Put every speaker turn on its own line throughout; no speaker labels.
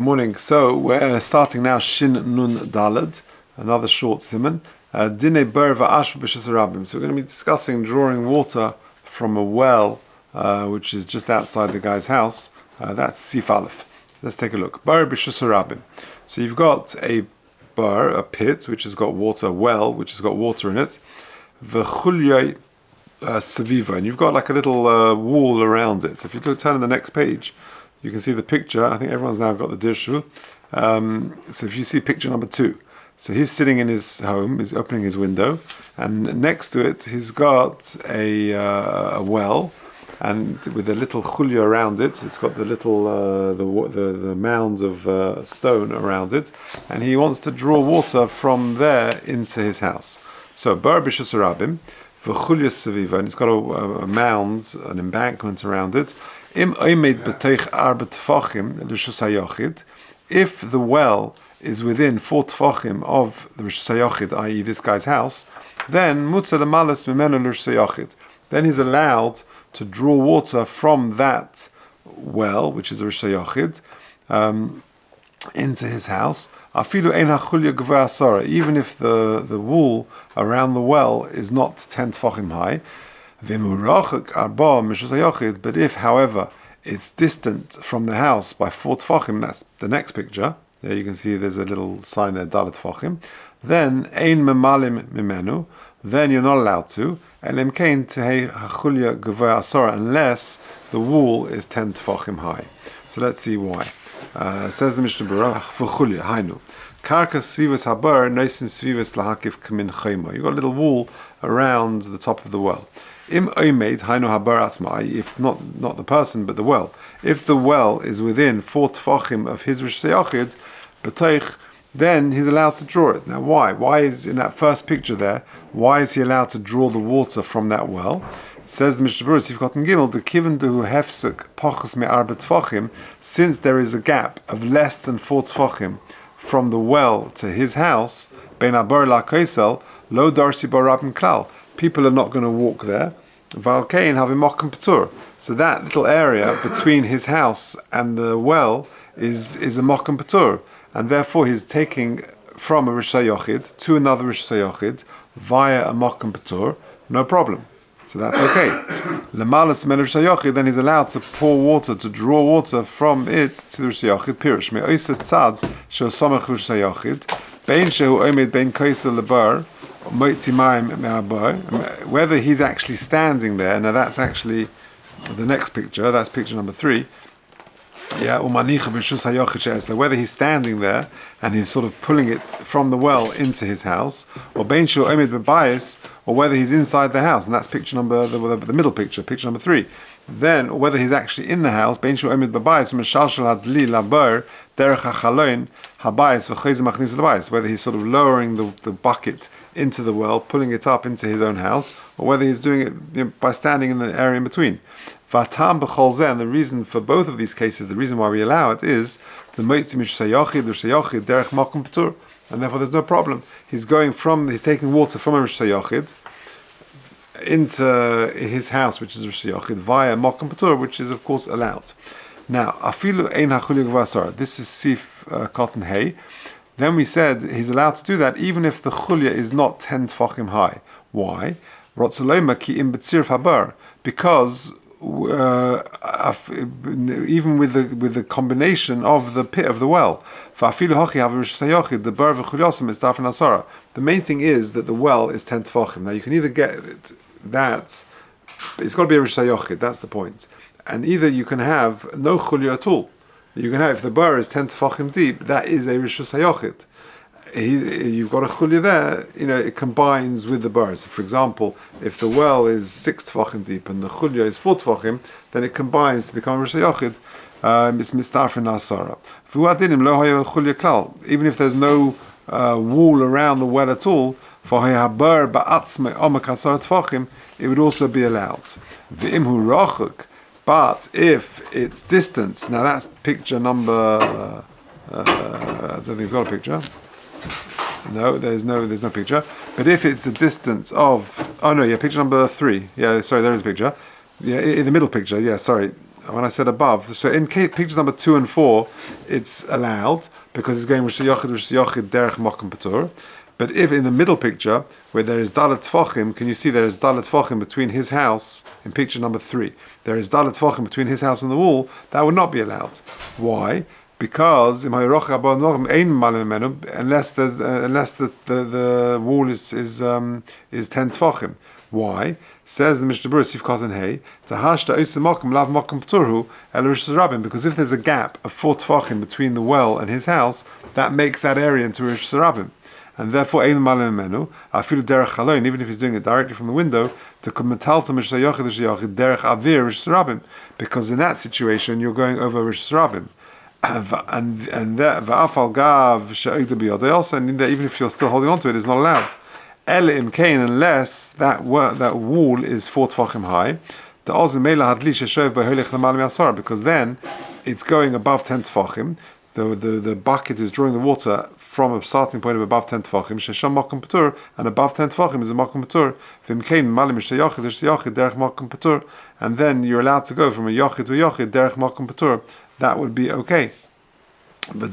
Morning. So we're starting now Shin Nun Dalad, another short simon. Dine Ber va'ash b'shus Rabbim. So we're going to be discussing drawing water from a well, which is just outside the guy's house. That's Sif Aleph. Let's take a look. Ber b'shus Rabbim. So you've got a ber, a pit, which has got water, a well, which has got water in it. V'chulyai saviva, and you've got like a little wall around it. So if you turn to the next page, you can see the picture. I think everyone's now got the dirshu. So if you see picture number 2, so he's sitting in his home, he's opening his window, and next to it he's got a well, and with a little chulya around it. It's got the little the mounds of stone around it, and he wants to draw water from there into his house. So bar b'shus Rabbim v'chulya saviva, and it's got a mound, an embankment around it. If the well is within 4 tefachim of the Rosh Hashanah, i.e. this guy's house, then then he's allowed to draw water from that well, which is the Rosh Hashanah, into his house. Even if the wall around the well is not 10 tefachim high. But if, however, it's distant from the house by 4 tefachim, that's the next picture. There you can see there's a little sign there, dalet tefachim. Then ein memalim mimenu. Then you're not allowed to. Unless the wall is 10 tefachim high. So let's see why. Says the Mishnah Berurah, v'chulya hainu. Karka svivas habar noisin svivas lahakif kamin chayma. You've got a little wall around the top of the well. Im oimed hainu habar atzma. If not the person but the well. If the well is within 4 tefachim of his Rosh Hashanah, b'toich, then he's allowed to draw it. Now why? Why is, in that first picture there, why is he allowed to draw the water from that well? Says the Mishnah Berurah, Sif Cotton Gimel, the kiven du hefsek pachas me'arba tefachim, since there is a gap of less than 4 tefachim from the well to his house, ben abar la kaisel, lo darsi barabim klal. People are not going to walk there. Valkein have a mokum patur. So that little area between his house and the well is a mokum patur, and therefore he's taking from a Rosh Hashanah to another Rosh Hashanah via a mokum patur, no problem. So that's okay. Lemalas men Rosh Hashanah, then he's allowed to pour water, to draw water from it to the Rosh Hashanah. Pirish me oisa tzad shel samach Rosh Hashanah bein shehu omed bein kaisel lebar. Whether he's actually standing there, now that's actually the next picture, that's picture number 3. So whether he's standing there and he's sort of pulling it from the well into his house, or or whether he's inside the house, and that's picture number, the middle picture, picture number 3. Then, or whether he's actually in the house, whether he's sort of lowering the bucket into the well, pulling it up into his own house, or whether he's doing it by standing in the area in between. And the reason for both of these cases, the reason why we allow it is to and therefore there's no problem. He's taking water from a Rosh Hashanah into his house, which is Rosh Hashanah, via Mokum Patur, which is of course allowed. Now, afilu ein hachulya gvasara. This is Sif Cotton Hay. Then we said he's allowed to do that even if the chulya is not 10 tefachim high. Why? Rotzaloma ki im betzir habar, because even with the combination of the pit of the well, the main thing is that the well is 10 tefachim. Now you can either get that, it's got to be a Rosh Hashanah, that's the point, and either you can have no chulya at all. You can have, if the bar is 10 tefachim deep, that is a Rosh Hashanah. You've got a chulya there, it combines with the bar. So for example, if the well is 6 tefachim deep and the chulya is 4 tefachim, then it combines to become a Rosh Hashanah. It's mistarfin asara. Even if there's no wall around the well at all, it would also be allowed. But if it's distance, now that's picture number, I don't think it's got a picture. No, there's no picture. But if it's a distance of, picture number 3. Yeah, sorry, there is a picture. Yeah, in the middle picture. Yeah, sorry. when I said above, so in pictures number 2 and 4, it's allowed because it's going Rosh Yochid derech makom patur. But if in the middle picture, where there is dalet tfachim, can you see there is dalet tfachim between his house, in picture number 3, there is dalet tfachim between his house and the wall, that would not be allowed. Why? Because unless the wall is 10 tfachim. Why? Says the Mishnah Berurah Sif Katan Hey, Tahashta Oisemakim Lav Makom Pturhu El Rosh Hashanah, because if there's a gap of 4 tfachim between the well and his house, that makes that area into Rosh Hashanah. And therefore, Ein Malim Menu, Afilu Derech Halon, even if he's doing it directly from the window, to Kumatal to Rosh Hashanah Derech Avir Rosh Hashanah, because in that situation you're going over Rosh Hashanah. And va'afal gav she'ogda biyodei, and even if you're still holding on to it, it's not allowed. El im kain, unless that wall is 4 tfachim high, the ozim meila hadli sheshov v'holech l'mal mi'asar, because then it's going above 10 tfachim. The bucket is drawing the water from a starting point of above 10 tfachim, shesham makom patur, and above 10 tfachim is a makom patur. V'im kain malim sheyachid sheyachid derech makom patur, and then you're allowed to go from a yachid to a yachid derech makom patur. That would be okay. And you've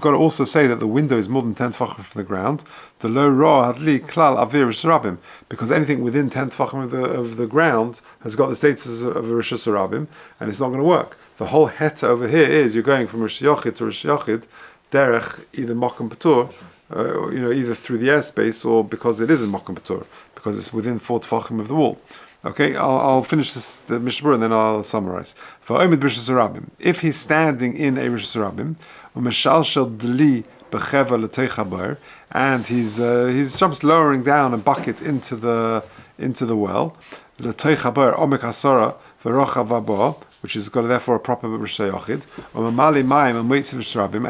got to also say that the window is more than 10 tefachim from the ground. The low ra hadli klal avir rabim, because anything within 10 tefachim of the ground has got the status of a rishus rabim, and it's not going to work. The whole heta over here is you're going from rish yochid to rish yochid derech either makom patur, either through the airspace or because it is in makom patur, because it's within 4 tefachim of the wall. Okay, I'll finish the Mishnah Berurah and then I'll summarize. If he's standing in a Rishus Rabim, and he's just lowering down a bucket into the well, which has got therefore a proper Rishus Yochid,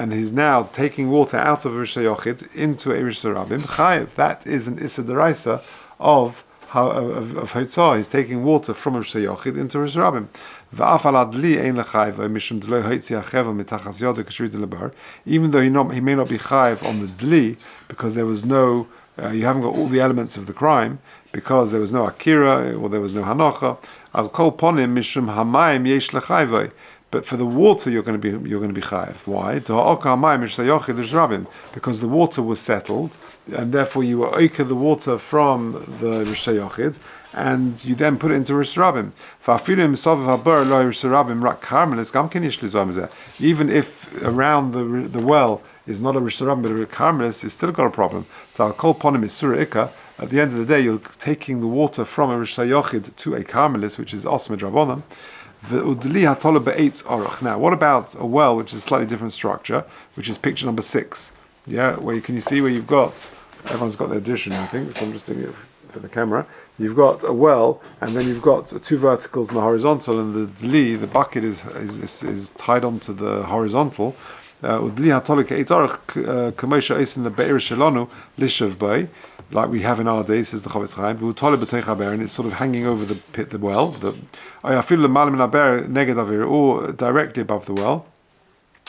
and he's now taking water out of a Rishus Yochid into a Rishus Rabim, that is an Issa Deraisa of Hotzah. He's taking water from Rosh Yochid into Rosh Rabim. Even though he may not be chayiv on the dli, because there was no, you haven't got all the elements of the crime, because there was no akira or there was no hanocha. Al kol ponim mishum hamayim yesh lechayvoi. But for the water, you're going to be chayiv. Why? Because the water was settled, and therefore you were oika the water from the Rosh Yochid, and you then put it into Rosh Rabim. Even if around the well is not a Rosh Rabim but a Carmelis, it's still got a problem. At the end of the day, you're taking the water from a Rosh Yochid to a Carmelis, which is Osmed Rabbanim. Now, what about a well which is a slightly different structure, which is picture number 6? Yeah, where you see where you've got, everyone's got their addition, I think, so I'm just doing it for the camera. You've got a well, and then you've got 2 verticals in the horizontal, and the bucket is tied onto the horizontal. Like we have in our days, says the Chavetz Chaim, and it's sort of hanging over the well, or directly above the well.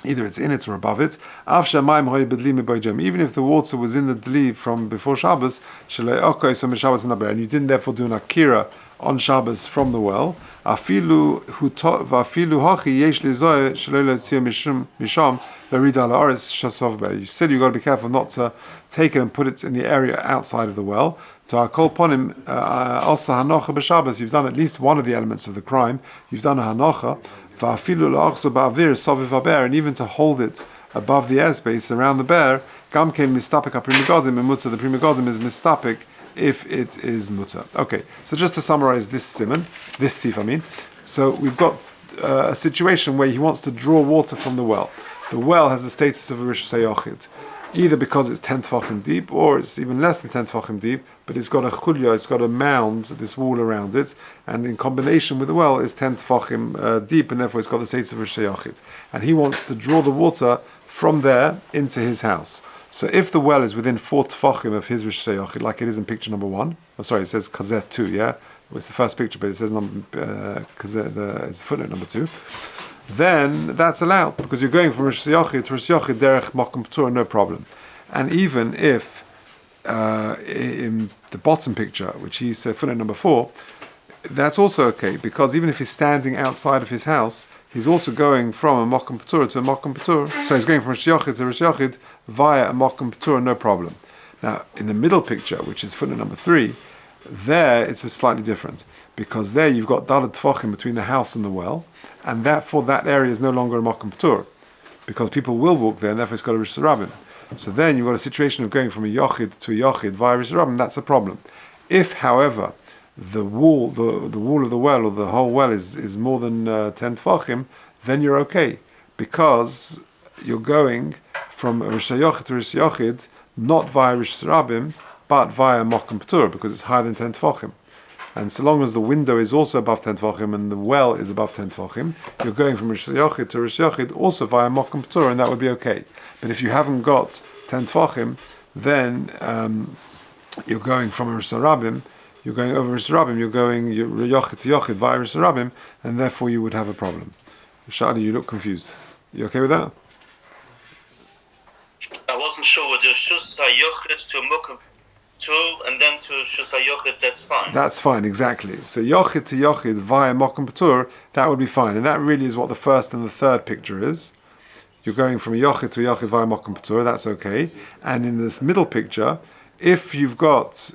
Either it's in it or above it. Even if the water was in the dli from before Shabbos, and you didn't therefore do an akira on Shabbos from the well, you said you've got to be careful not to take it and put it in the area outside of the well. You've done at least one of the elements of the crime. You've done a hanocha, and even to hold it above the airspace around the bear, the prima godim is mistapik if it is mutter. Okay, so just to summarize this sif, so we've got a situation where he wants to draw water from the well. The well has the status of a Rosh Yochid, either because it's 10 tefachim deep, or it's even less than 10 tefachim deep, but it's got a chulya, it's got a mound, this wall around it, and in combination with the well, it's 10 tefachim deep, and therefore it's got the status of Rosh Yochid. And he wants to draw the water from there into his house. So if the well is within 4 tefachim of his Rosh Yochid, like it is in picture number 1, it says kazet 2, yeah? Well, it's the first picture, but it says it's footnote number 2. Then that's allowed, because you're going from Rosh Yochid to Rosh Yochid derech makom patur, no problem. And even if in the bottom picture, which he said footnote number 4, That's also okay, because even if he's standing outside of his house, he's also going from a Mokum Patur to a Mokum Patur. So he's going from Rish Yochid to Rish Yochid via a Mokum Patur, no problem. Now, in the middle picture, which is footnote number 3, there it's slightly different, because there you've got Dalet Tfachim between the house and the well, and therefore that area is no longer a Mokum Patur, because people will walk there, and therefore it's got a Rish Rabbim. So then you've got a situation of going from a Yochid to a Yochid via Rish Rabbim. That's a problem. If, however, the wall of the well, or the whole well is more than 10 tefachim, then you're okay, because you're going from Rish Yochid to Rish Yochid not via Rish Rabbim, but via Mokum Patur, because it's higher than 10 tefachim. And so long as the window is also above 10 tefachim and the well is above 10 tefachim, you're going from Rish Yochid to Rish Yochid also via Mokum Patur, and that would be okay. But if you haven't got 10 tefachim, then you're going from a Rish Rabbim. You're going over Rish Rabbim, you're going Yochid to Yochid via Rish Rabbim, and therefore you would have a problem. Shadi, you look confused. You okay with that?
I wasn't sure whether Shus HaYochid to Mokum to and then to Shus HaYochid, that's fine.
That's fine, exactly. So Yochid to Yochid via Mokum Patur, that would be fine. And that really is what the first and the third picture is. You're going from a Yochid to a Yochid via Mokum Patur, that's okay. And in this middle picture, if you've got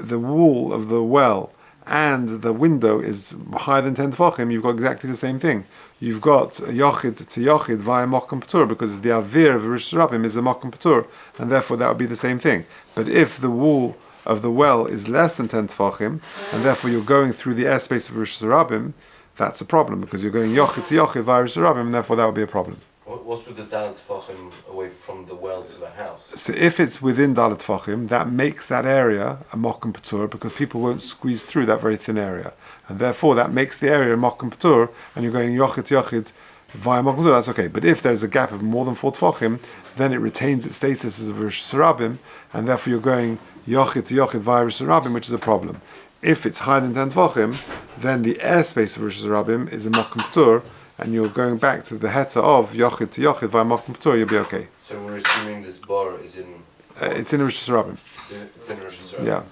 the wall of the well and the window is higher than 10 tefachim, you've got exactly the same thing. You've got a Yochid to Yochid via Mokum Patur, because the Avir of Rish Rabbim is a Mokum Patur, and therefore that would be the same thing. But if the wall of the well is less than 10 tefachim, and therefore you're going through the airspace of Rish Rabbim, that's a problem, because you're going Yochid to Yochid via Rish Rabbim, and therefore that would be a problem.
What's with the Dalet Tfachim away from the well to the house?
So if it's within Dalet Tfachim, that makes that area a Mokum Patur, because people won't squeeze through that very thin area. And therefore that makes the area a Mokum Patur, and you're going Yochid to Yochid via Mokum Patur, that's okay. But if there's a gap of more than 4 Tfachim, then it retains its status as a Rish Rabbim, and therefore you're going Yochid to Yochid via Rish Rabbim, which is a problem. If it's higher than 10 Tfachim, then the airspace of Rish Rabbim is a Mokum Patur, and you're going back to the heta of Yochid to Yochid via Mokum Patur, you'll be okay.
So we're assuming this bar is in...
it's in Rosh Hashanah.
It's in Rosh Hashanah.
Yeah.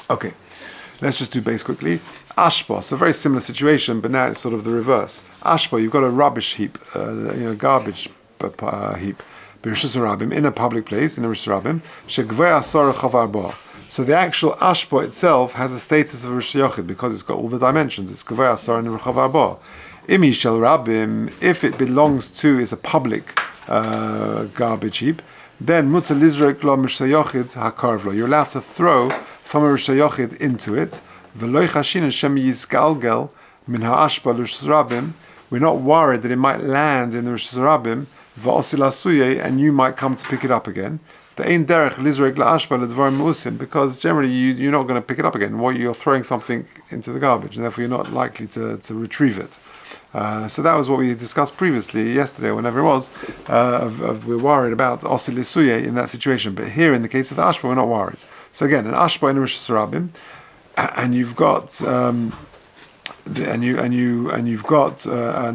Okay. Let's just do base quickly. Ashpa, so a very similar situation, but now it's sort of the reverse. Ashpa, you've got a rubbish heap, garbage heap, Rosh Hashanah, in a public place, in a Rosh Hashanah, shegvei asar chavar ba. So the actual ashpa itself has a status of Rosh Yochid, because it's got all the dimensions. It's gvei asar and chavar ba. Imi shel Rabbim, if it belongs to, is a public garbage heap, then mutar lizrek lo Rosh Yochid hakarv lo. You're allowed to throw from a Rosh Yochid into it. V'lo chashin shem yizgalgel min ha'ashpa Rosh Rabbim. We're not worried that it might land in the Rosh Rabbim v'osil asuye, and you might come to pick it up again. The ein derech lizrek la'ashpa ledvarim meusim, because generally you're not going to pick it up again. Well, you're throwing something into the garbage, and therefore you're not likely to retrieve it. So that was what we discussed previously, yesterday, whenever it was. We're worried about osil asuye in that situation, but here in the case of the ashpa, we're not worried. So again, an ashpa in a Rosh Rabbim, and you've got an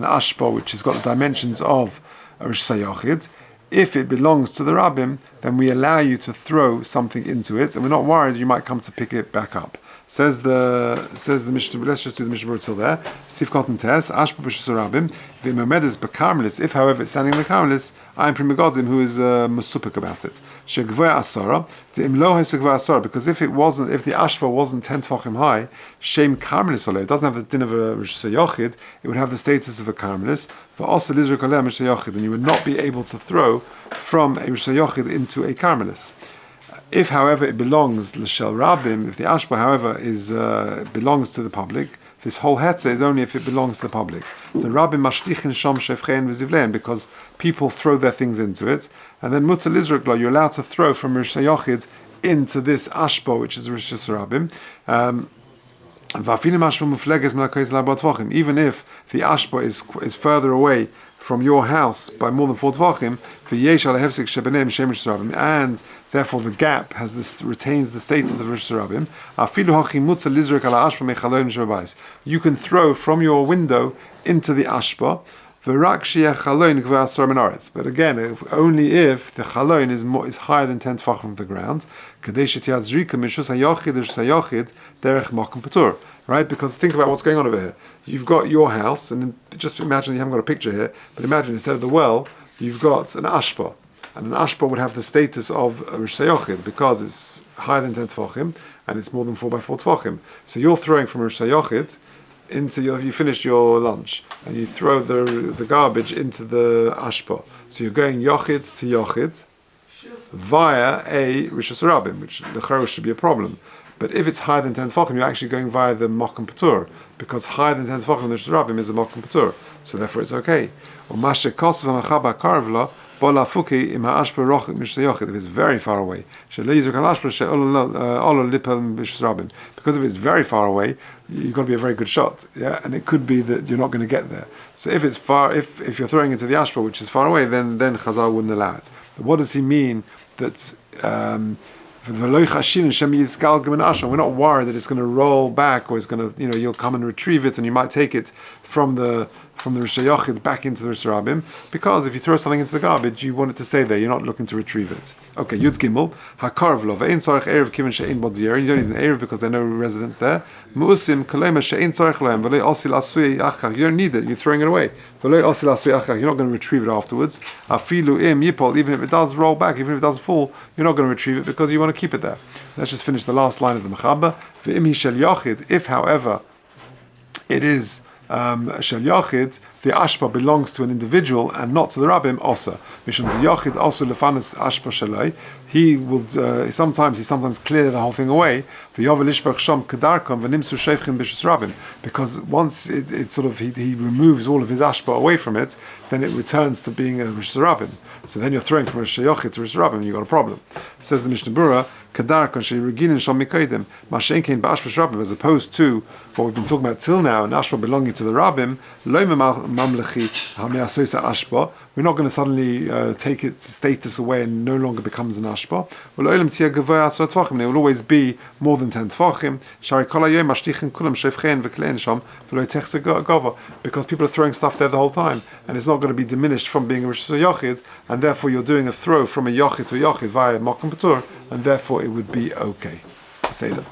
ashpa which has got the dimensions of a Rosh Yochid. If it belongs to the Rabbim, then we allow you to throw something into it, and we're not worried you might come to pick it back up. Says the Mishnah. Let's just do the Mishnah till there. Sifkot and Tes Ashpa b'Rosh Rabbim v'Imamedes b'Karmelis. If, however, it's standing in the Karmelis, I'm Primigodim who is musupik about it. Shegvei asara de'im lo ha'segvei asara, because if the ashpa wasn't 10 tefachim high, shem Karmelis ole. It doesn't have the din of a Rosh Yochid. It would have the status of a Karmelis. V'osel lizrek oleh Rosh Yochid, and you would not be able to throw from a Rosh Yochid into a Karmelis. If, however, it belongs l'shel Rabbim, if the ashpa, however, belongs to the public, this whole hetze is only if it belongs to the public. The Rabbim mashlichin shom shefchein v'zivlein, because people throw their things into it, and then mutar lizrek lo, you're allowed to throw from Rosh Yochid into this ashpa, which is Rosh Rabbim. Even if the ashpa is further away from your house by more than 4 tvachim, and therefore the gap retains the status of Rosh Rabbim. You can throw from your window into the ashpa, V'rak sheyeh chalon gvei asar min haaretz. But again, only if the chalon is higher than 10 tefachim from the ground. Kadei shetiyah zrika min shus hayachid l'shus hayachid derech makom patur. Right? Because think about what's going on over here. You've got your house, and just imagine, you haven't got a picture here, but imagine instead of the well, you've got an ashpa. And an ashpa would have the status of a Rosh Hashanah because it's higher than 10 tefachim, and it's more than 4 by 4 tefachim. So you're throwing from a Rosh Hashanah into you finished your lunch, and you throw the garbage into the ashpa. So you're going yochid to yochid via a Rosh Hashanah, which the chorus should be a problem. But if it's higher than 10 tefachim, you're actually going via the Mokum Patur, because higher than 10 tefachim, the Rabbi is a Mokum Patur, so therefore it's okay. If it's very far away, because if it's very far away, you've got to be a very good shot, yeah, and it could be that you're not going to get there. So if it's far, if you're throwing into the ashpa, which is far away, then Chazal wouldn't allow it. But what does he mean that? We're not worried that it's going to roll back, or it's going to, you'll come and retrieve it, and you might take it from the Rosh Hashanah back into the Rosh Hashanah, because if you throw something into the garbage, you want it to stay there. You're not looking to retrieve it. Okay, Yud Gimel Hakarv Lo Ve'ein Tzarech Erev Kiven She'ein Bo Dier. You don't need an Erev because there are no residents there. Mu'usim Kolema She'ein Tzarech Lohem V'Lo Osil Asui Achach. You don't need it. You're throwing it away. V'Lo Osil Asui Achach. You're not going to retrieve it afterwards. Afilu Im Yipol. Even if it does roll back, even if it doesn't fall, you're not going to retrieve it because you want to keep it there. Let's just finish the last line of the Mechaba. Ve'im Shel Yochid. If, however, it is Shel Yochid, the ashpa belongs to an individual and not to the rabbim. Also, Mishum the Yochid also lefanus ashpa shalai. He will sometimes clear the whole thing away. Because once it sort of he removes all of his ashpa away from it, then it returns to being a Rosh Rabbim. So then you're throwing from a Sheyachid to Rosh Rabbim, you've got a problem. Says the Mishnah Berurah, as opposed to what we've been talking about till now, an ashpa belonging to the rabbim, we're not going to suddenly take its status away and no longer becomes an ashpa. There will always be more than 10 tefachim. Because people are throwing stuff there the whole time, and it's not going to be diminished from being a Rosh Yochid, and therefore you're doing a throw from a Yochid to a Yochid via Mokum Patur, and therefore it would be okay. Say them.